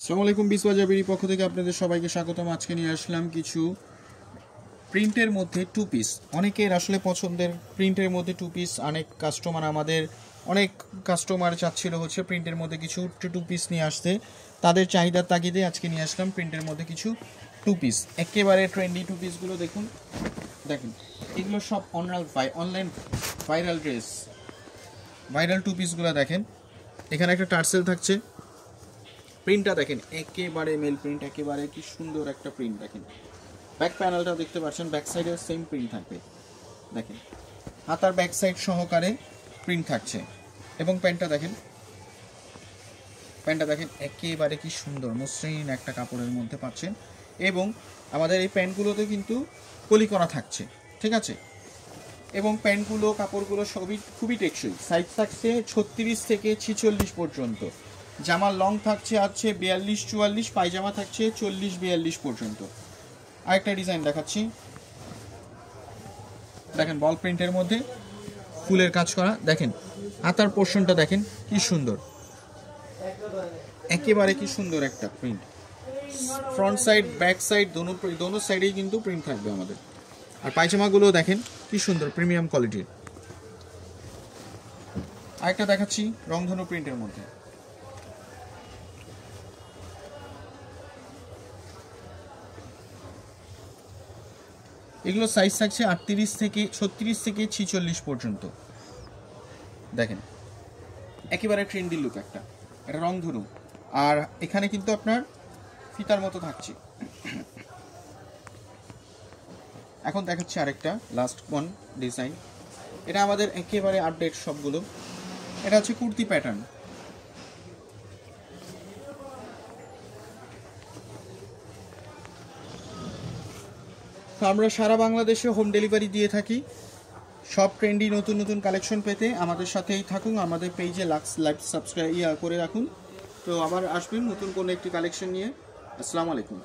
আসসালামু আলাইকুম, বিসওয়াজা বিডি পক্ষ থেকে আপনাদের সবাইকে স্বাগতম। আজকে নিয়ে আসলাম কিছু প্রিন্টের মধ্যে টু পিস। অনেকের আসলে পছন্দের প্রিন্টের মধ্যে টু পিস। অনেক কাস্টমার চাচ্ছিল হচ্ছে প্রিন্টের মধ্যে কিছু টু পিস নিয়ে আসতে। তাদের চাহিদার তাগিদে আজকে নিয়ে আসলাম প্রিন্টের মধ্যে কিছু টু পিস। একেবারে ট্রেন্ডি টু পিসগুলো দেখেন, এগুলো সব অনলাইন ভাইরাল টু পিসগুলো দেখেন। এখানে একটা টার্সেল থাকছে, প্রিন্টটা দেখেন একেবারে মেল প্রিন্ট, একেবারে কি সুন্দর একটা প্রিন্ট। দেখেন ব্যাক প্যানেলটা দেখতে পাচ্ছেন, ব্যাক সাইডের সেম প্রিন্ট থাকবে। দেখেন হাতার ব্যাক সাইড সহকারে প্রিন্ট থাকছে। এবং প্যান্টটা দেখেন একেবারে কি সুন্দর মসৃণ একটা কাপড়ের মধ্যে পাচ্ছেন। এবং আমাদের এই প্যান্টগুলোতে কিন্তু কলি করা থাকছে, ঠিক আছে। এবং প্যান্টগুলো কাপড়গুলো সবই খুবই টেকসই। সাইজ থাকছে 36 থেকে 46 পর্যন্ত। জামার লং থাকছে 42-44, পায়জামা থাকছে 40-42 পর্যন্ত। আরেকটা ডিজাইন দেখাচ্ছি, দেখেন বল প্রিন্টের মধ্যে ফুলের কাজ করা। দেখেন হাতার পোর্শনটা দেখেন কি সুন্দর, একেবারে কি সুন্দর একটা print. Front side back side দোনো সাইডেই কিন্তু প্রিন্ট থাকবে আমাদের। আর পায়জামাগুলো দেখেন কি সুন্দর প্রিমিয়াম কোয়ালিটির। আরেকটা দেখাচ্ছি রংধনু প্রিন্টের মধ্যে। এগুলো সাইজ থাকছে 38 থেকে 36 থেকে 46 পর্যন্ত। দেখেন একেবারে ট্রেন্ডি লুক একটা, এটা রংধনু। আর এখানে কিন্তু আপনার ফিতার মতো থাকছে। এখন দেখাচ্ছি আরেকটা লাস্ট ওয়ান ডিজাইন। এটা আমাদের একেবারে আপডেট সবগুলো। এটা হচ্ছে কুর্তি প্যাটার্ন। আমরা সারা বাংলাদেশে হোম ডেলিভারি দিয়ে থাকি। সব ট্রেন্ডি নতুন নতুন কালেকশন পেতে আমাদের সাথেই থাকুন, আমাদের পেজে লাইক সাবস্ক্রাইব করে রাখুন। তো আবার আসবেন নতুন কোনো একটি কালেকশন নিয়ে। আসসালামু আলাইকুম।